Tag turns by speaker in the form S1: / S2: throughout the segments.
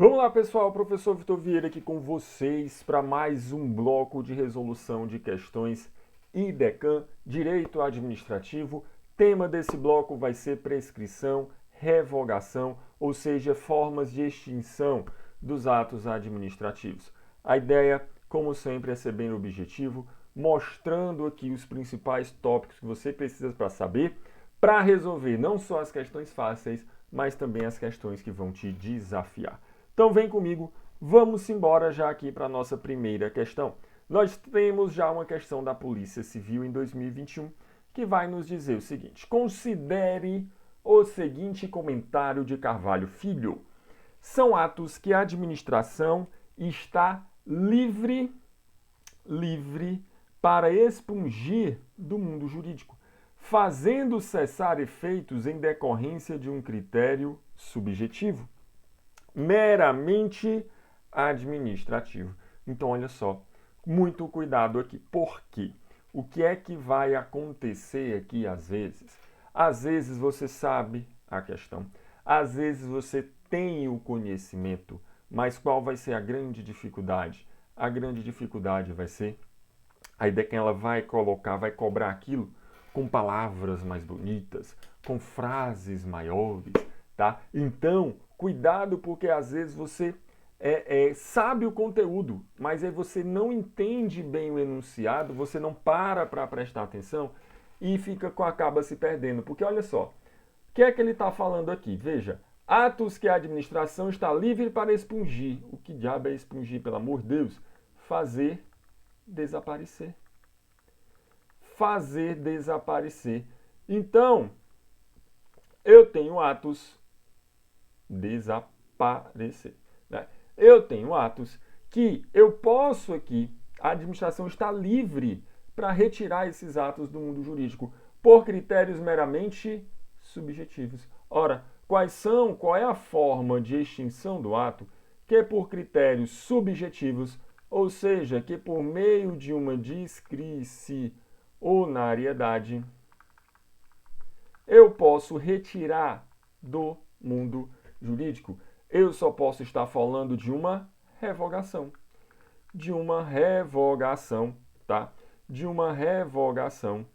S1: Vamos lá, pessoal. Professor Vitor Vieira aqui com vocês para mais um bloco de resolução de questões IDECAN, Direito Administrativo. Tema desse bloco vai ser prescrição, revogação, ou seja, formas de extinção dos atos administrativos. A ideia, como sempre, é ser bem objetivo, mostrando aqui os principais tópicos que você precisa para saber, para resolver não só as questões fáceis, mas também as questões que vão te desafiar. Então vem comigo, vamos embora já aqui para a nossa primeira questão. Nós temos já uma questão da Polícia Civil em 2021 que vai nos dizer o seguinte: considere o seguinte comentário de Carvalho Filho. São atos que a administração está livre para expungir do mundo jurídico, fazendo cessar efeitos em decorrência de um critério subjetivo meramente administrativo. Então, olha só, muito cuidado aqui. Por quê? O que é que vai acontecer aqui às vezes? Às vezes você sabe a questão, às vezes você tem o conhecimento, mas qual vai ser a grande dificuldade? A grande dificuldade vai ser a ideia que ela vai colocar, vai cobrar aquilo com palavras mais bonitas, com frases maiores, tá? Então, cuidado, porque às vezes você sabe o conteúdo, mas aí você não entende bem o enunciado, você não para prestar atenção e acaba se perdendo. Porque olha só, o que é que ele está falando aqui? Veja, atos que a administração está livre para expungir. O que diabo é expungir, pelo amor de Deus? Fazer desaparecer. Fazer desaparecer. Então, eu tenho atos desaparecer. Né? Eu tenho atos que eu posso aqui, a administração está livre para retirar esses atos do mundo jurídico por critérios meramente subjetivos. Ora, qual é a forma de extinção do ato que é por critérios subjetivos, ou seja, que por meio de uma discricionariedade eu posso retirar do mundo jurídico. Eu só posso estar falando de uma revogação. De uma revogação, tá? De uma revogação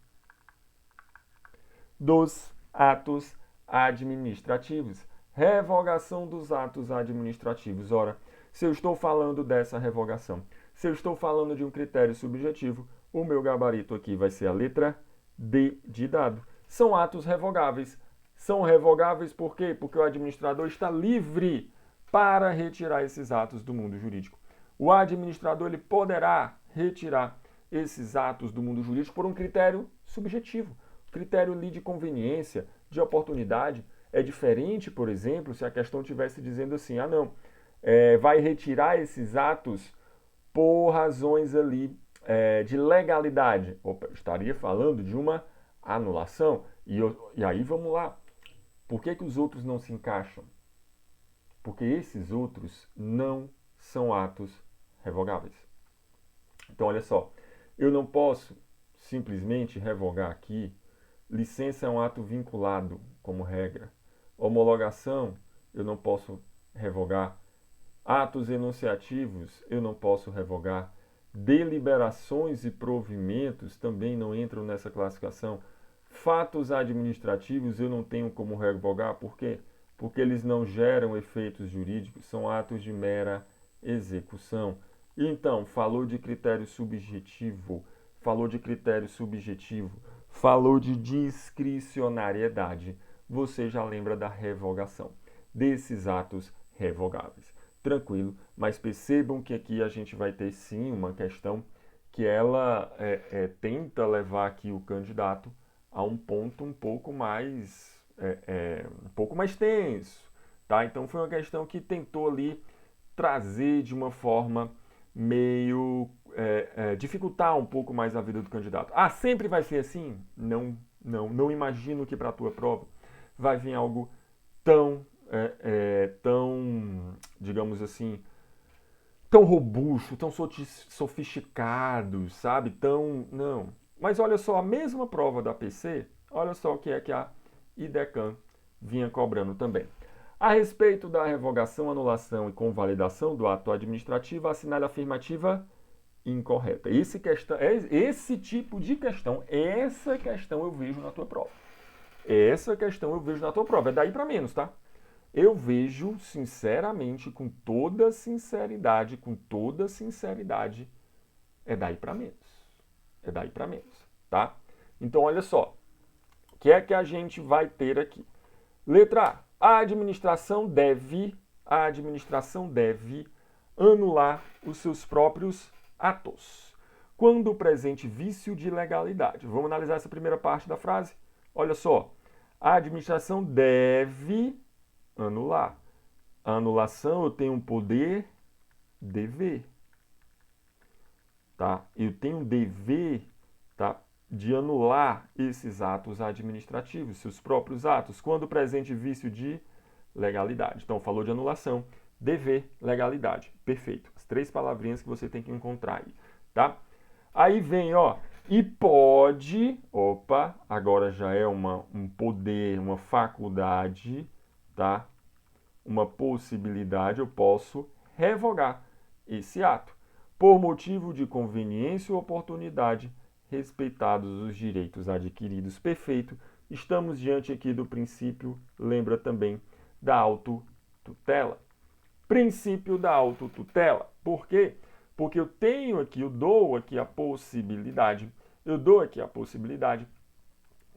S1: dos atos administrativos. Revogação dos atos administrativos. Ora, se eu estou falando dessa revogação, se eu estou falando de um critério subjetivo, o meu gabarito aqui vai ser a letra D de dado. São atos revogáveis. São revogáveis por quê? Porque o administrador está livre para retirar esses atos do mundo jurídico. O administrador ele poderá retirar esses atos do mundo jurídico por um critério subjetivo. O critério ali de conveniência, de oportunidade, é diferente, por exemplo, se a questão estivesse dizendo assim, vai retirar esses atos por razões ali de legalidade. Opa, eu estaria falando de uma anulação. E aí vamos lá. Por que os outros não se encaixam? Porque esses outros não são atos revogáveis. Então, olha só, eu não posso simplesmente revogar aqui. Licença é um ato vinculado, como regra. Homologação, eu não posso revogar. Atos enunciativos, eu não posso revogar. Deliberações e provimentos também não entram nessa classificação. Fatos administrativos, eu não tenho como revogar. Por quê? Porque eles não geram efeitos jurídicos, são atos de mera execução. Então, falou de critério subjetivo, falou de discricionariedade. Você já lembra da revogação desses atos revogáveis. Tranquilo, mas percebam que aqui a gente vai ter sim uma questão que ela tenta levar aqui o candidato a um ponto um pouco mais tenso, tá? Então foi uma questão que tentou ali trazer de uma forma meio dificultar um pouco mais a vida do candidato. Ah, sempre vai ser assim? Não imagino que para a tua prova vai vir algo tão, digamos assim, tão robusto, tão sofisticado, sabe? Não. Mas olha só, a mesma prova da PC, olha só o que é que a IDECAN vinha cobrando também. A respeito da revogação, anulação e convalidação do ato administrativo, assinale a afirmativa incorreta. Esse tipo de questão, essa questão eu vejo na tua prova. Essa questão eu vejo na tua prova. É daí para menos, tá? Eu vejo, sinceramente, com toda sinceridade, é daí para menos. É daí para menos, tá? Então, olha só. O que é que a gente vai ter aqui? Letra A. A administração deve anular os seus próprios atos quando presente vício de legalidade. Vamos analisar essa primeira parte da frase? Olha só. A administração deve anular. A anulação, eu tenho um poder dever. Tá? Eu tenho um dever, tá, de anular esses atos administrativos, seus próprios atos, quando presente vício de legalidade. Então, falou de anulação, dever, legalidade. Perfeito. As 3 palavrinhas que você tem que encontrar aí, tá? Aí vem, ó, e pode, opa, agora já é um poder, uma faculdade, tá? Uma possibilidade, eu posso revogar esse ato, por motivo de conveniência ou oportunidade, respeitados os direitos adquiridos. Perfeito. Estamos diante aqui do princípio, lembra também, da autotutela. Princípio da autotutela. Por quê? Porque eu dou aqui a possibilidade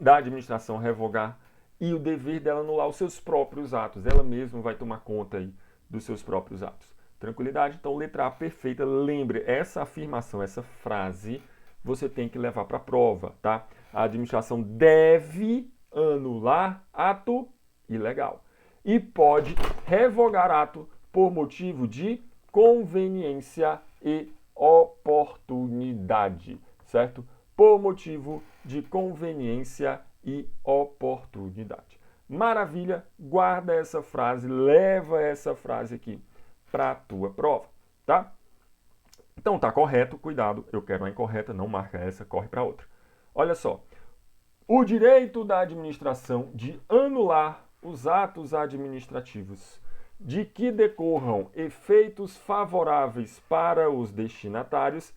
S1: da administração revogar e o dever dela anular os seus próprios atos. Ela mesma vai tomar conta aí dos seus próprios atos. Tranquilidade? Então, letra A perfeita. Lembre, essa afirmação, essa frase, você tem que levar para a prova, tá? A administração deve anular ato ilegal e pode revogar ato por motivo de conveniência e oportunidade, certo? Por motivo de conveniência e oportunidade. Maravilha, guarda essa frase, leva essa frase aqui para a tua prova, tá? Então tá correto, cuidado, eu quero a incorreta, não marca essa, corre para outra. Olha só, o direito da administração de anular os atos administrativos de que decorram efeitos favoráveis para os destinatários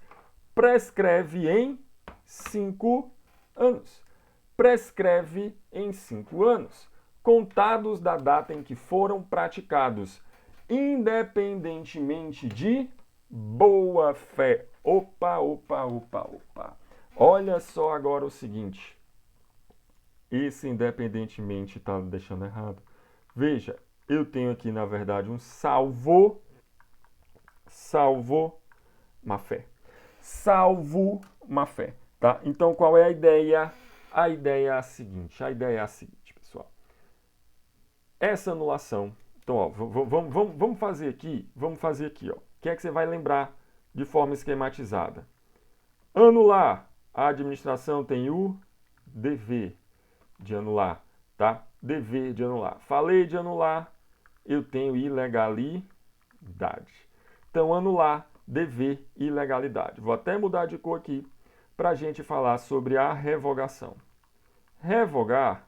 S1: prescreve em 5 anos. Prescreve em 5 anos, contados da data em que foram praticados, independentemente de boa fé. Opa. Olha só agora o seguinte. Esse independentemente está deixando errado. Veja, eu tenho aqui, na verdade, um salvo má fé. Salvo má fé, tá? Então, qual é a ideia? A ideia é a seguinte, pessoal. Essa anulação, então, ó, vamos fazer aqui, ó. O que é que você vai lembrar de forma esquematizada? Anular. A administração tem o dever de anular, tá? Dever de anular. Falei de anular, eu tenho ilegalidade. Então, anular, dever, ilegalidade. Vou até mudar de cor aqui para a gente falar sobre a revogação. Revogar,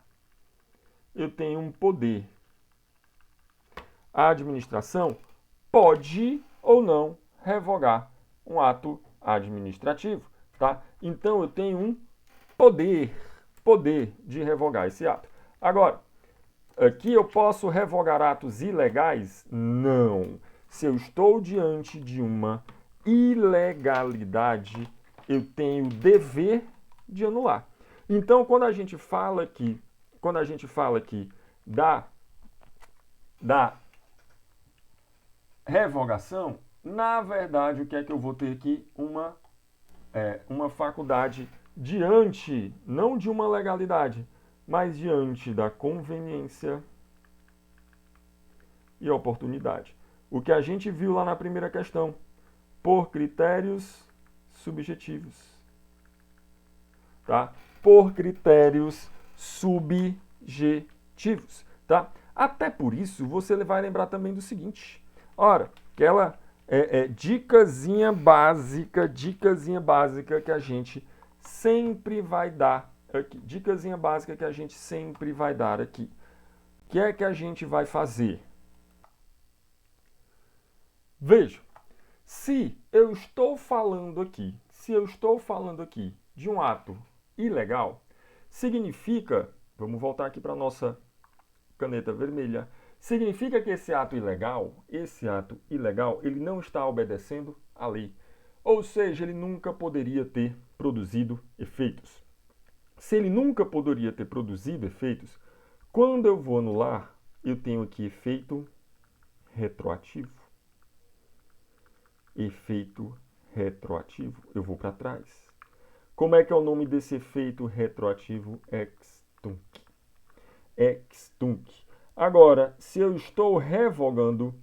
S1: eu tenho um poder. A administração pode ou não revogar um ato administrativo, tá? Então, eu tenho um poder de revogar esse ato. Agora, aqui eu posso revogar atos ilegais? Não. Se eu estou diante de uma ilegalidade, eu tenho o dever de anular. Então, quando a gente fala aqui da revogação, na verdade, o que é que eu vou ter aqui? Uma faculdade diante, não de uma legalidade, mas diante da conveniência e oportunidade. O que a gente viu lá na primeira questão, por critérios subjetivos, tá? Por critérios subjetivos, tá? Até por isso, você vai lembrar também do seguinte, ora, aquela dicasinha básica que a gente sempre vai dar aqui. Dicasinha básica que a gente sempre vai dar aqui. O que é que a gente vai fazer? Veja, se eu estou falando aqui de um ato ilegal, significa, vamos voltar aqui para a nossa caneta vermelha, significa que esse ato ilegal, ele não está obedecendo à lei. Ou seja, ele nunca poderia ter produzido efeitos. Se ele nunca poderia ter produzido efeitos, quando eu vou anular, eu tenho aqui efeito retroativo. Efeito retroativo. Eu vou para trás. Como é que é o nome desse efeito retroativo? Ex-tunc. Ex-tunc. Agora, se eu estou revogando,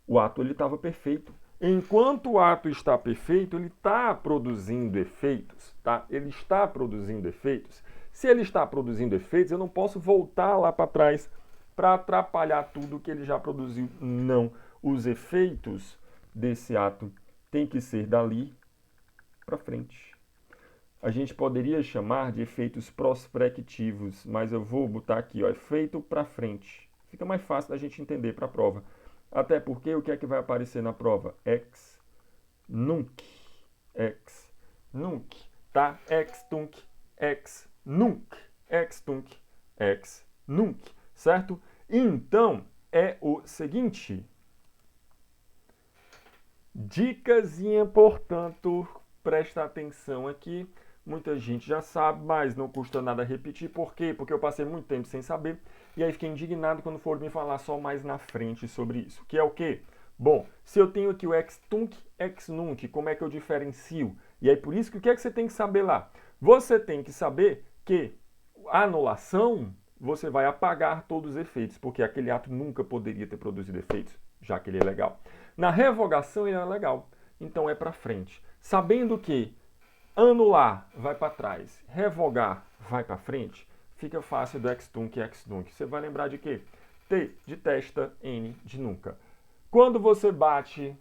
S1: o ato estava perfeito. Enquanto o ato está perfeito, ele está produzindo efeitos, tá? Ele está produzindo efeitos. Se ele está produzindo efeitos, eu não posso voltar lá para trás para atrapalhar tudo que ele já produziu. Não. Os efeitos desse ato têm que ser dali para frente. A gente poderia chamar de efeitos prospectivos, mas eu vou botar aqui, ó, efeito para frente. Fica mais fácil da gente entender para a prova. Até porque o que é que vai aparecer na prova? Ex nunc. Ex nunc, tá? Ex tunc, ex nunc. Ex tunc, ex nunc, certo? Então, é o seguinte. Dicasinha, portanto, presta atenção aqui. Muita gente já sabe, mas não custa nada repetir. Por quê? Porque eu passei muito tempo sem saber. E aí fiquei indignado quando for me falar só mais na frente sobre isso. Que é o quê? Bom, se eu tenho aqui o ex tunc, ex nunc, como é que eu diferencio? E aí por isso que o que é que você tem que saber lá? Você tem que saber que a anulação, você vai apagar todos os efeitos, porque aquele ato nunca poderia ter produzido efeitos, já que ele é legal. Na revogação ele é legal, então é para frente. Sabendo que anular vai para trás, revogar vai para frente, fica fácil do ex tunc e ex nunc. Você vai lembrar de quê? T de testa, N de nunca. Quando você bate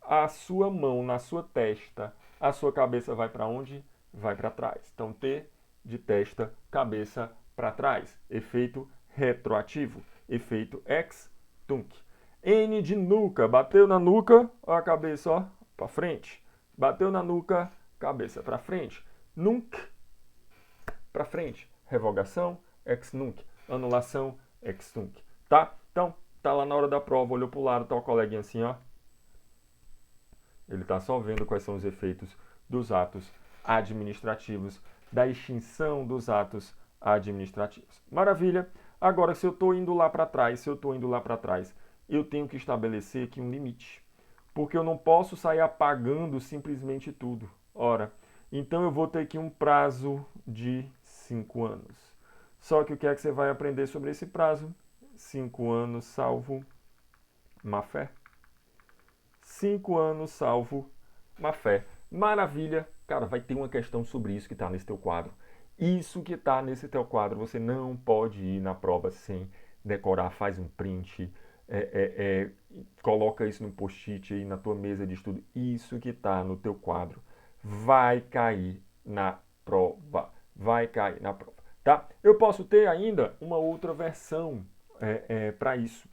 S1: a sua mão na sua testa, a sua cabeça vai para onde? Vai para trás. Então T de testa, cabeça para trás. Efeito retroativo. Efeito ex tunc. N de nuca, bateu na nuca, ó, a cabeça ó, para frente. Bateu na nuca, cabeça para frente. Nunc, para frente. Revogação, ex nunc. Anulação, ex tunc. Tá? Então, tá lá na hora da prova, olhou para o lado, tá o coleguinha assim, ó. Ele está só vendo quais são os efeitos dos atos administrativos, da extinção dos atos administrativos. Maravilha! Agora, se eu estou indo lá para trás, eu tenho que estabelecer aqui um limite. Porque eu não posso sair apagando simplesmente tudo. Ora, então eu vou ter aqui um prazo de 5 anos. Só que o que é que você vai aprender sobre esse prazo? 5 anos salvo má-fé. 5 anos salvo má-fé. Maravilha! Cara, vai ter uma questão sobre isso que está nesse teu quadro. Isso que está nesse teu quadro, você não pode ir na prova sem decorar. Faz um print, coloca isso no post-it aí na tua mesa de estudo. Isso que está no teu quadro vai cair na prova. Vai cair na prova, tá? Eu posso ter ainda uma outra versão para isso,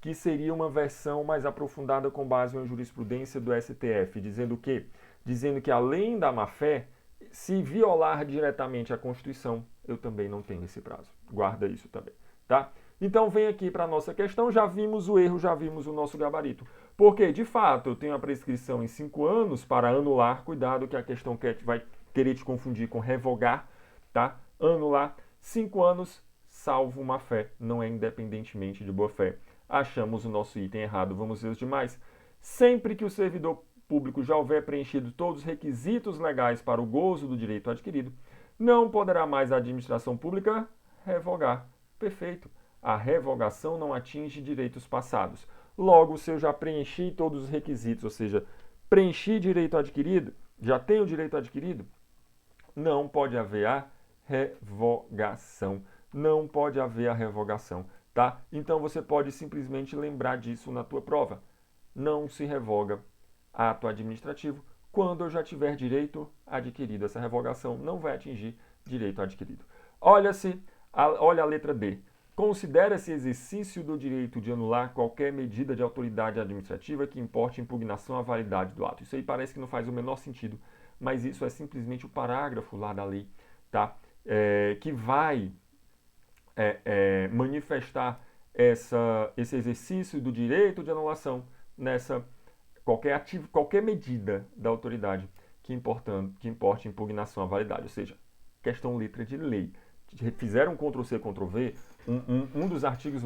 S1: que seria uma versão mais aprofundada com base em uma jurisprudência do STF, dizendo que além da má-fé, se violar diretamente a Constituição, eu também não tenho esse prazo. Guarda isso também, tá? Então vem aqui para a nossa questão, já vimos o erro, já vimos o nosso gabarito. Porque, de fato, eu tenho a prescrição em 5 anos para anular, cuidado que a questão vai querer te confundir com revogar, tá? Anular, 5 anos, salvo má-fé, não é independentemente de boa-fé. Achamos o nosso item errado, vamos ver os demais. Sempre que o servidor público já houver preenchido todos os requisitos legais para o gozo do direito adquirido, não poderá mais a administração pública revogar. Perfeito. A revogação não atinge direitos passados. Logo, se eu já preenchi todos os requisitos, ou seja, preenchi direito adquirido, já tenho direito adquirido, não pode haver a revogação. Não pode haver a revogação, tá? Então você pode simplesmente lembrar disso na tua prova. Não se revoga ato administrativo quando eu já tiver direito adquirido. Essa revogação não vai atingir direito adquirido. Olha a letra D. Considera-se exercício do direito de anular qualquer medida de autoridade administrativa que importe impugnação à validade do ato. Isso aí parece que não faz o menor sentido, mas isso é simplesmente o parágrafo lá da lei, tá? Que vai manifestar esse exercício do direito de anulação nessa qualquer medida da autoridade que importe impugnação à validade, ou seja, questão letra de lei. Fizeram Ctrl+C, Ctrl+V, um dos artigos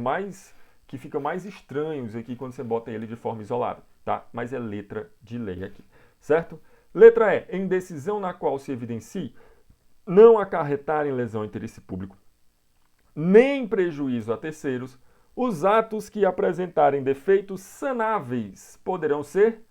S1: que fica mais estranhos aqui quando você bota ele de forma isolada, tá? Mas é letra de lei aqui, certo? Letra E, em decisão na qual se evidencie não acarretar em lesão ao interesse público, nem prejuízo a terceiros, os atos que apresentarem defeitos sanáveis poderão ser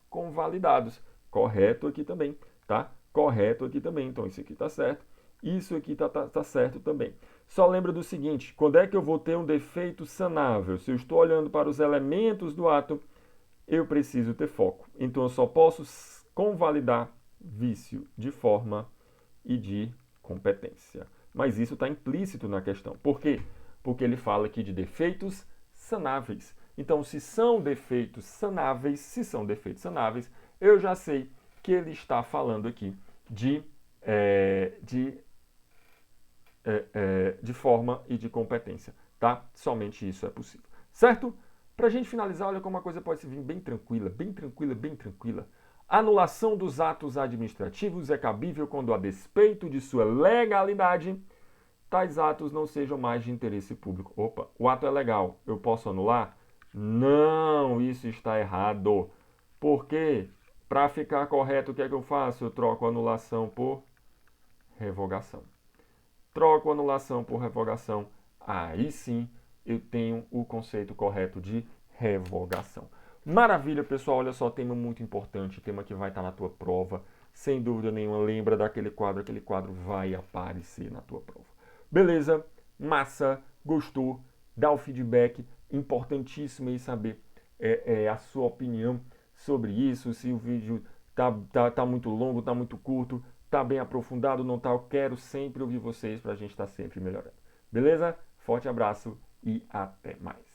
S1: convalidados. Correto aqui também, tá? Correto aqui também. Então, isso aqui está certo. Isso aqui tá certo também. Só lembra do seguinte, quando é que eu vou ter um defeito sanável? Se eu estou olhando para os elementos do ato, eu preciso ter foco. Então, eu só posso convalidar vício de forma e de competência. Mas isso está implícito na questão. Por quê? Porque ele fala aqui de defeitos sanáveis. Então, se são defeitos sanáveis, eu já sei que ele está falando aqui de forma e de competência, tá? Somente isso é possível, certo? Para a gente finalizar, olha como a coisa pode se vir bem tranquila, bem tranquila, bem tranquila. Anulação dos atos administrativos é cabível quando, a despeito de sua legalidade, tais atos não sejam mais de interesse público. Opa, o ato é legal, eu posso anular? Não, isso está errado. Por quê? Para ficar correto, o que é que eu faço? Eu troco anulação por revogação. Troco anulação por revogação. Aí sim eu tenho o conceito correto de revogação. Maravilha, pessoal. Olha só, tema muito importante, tema que vai estar na tua prova. Sem dúvida nenhuma, lembra daquele quadro. Aquele quadro vai aparecer na tua prova. Beleza? Massa? Gostou? Dá o feedback. Importantíssimo aí saber a sua opinião sobre isso. Se o vídeo tá muito longo, tá muito curto, tá bem aprofundado, não tá? Eu quero sempre ouvir vocês para a gente estar sempre melhorando. Beleza? Forte abraço e até mais.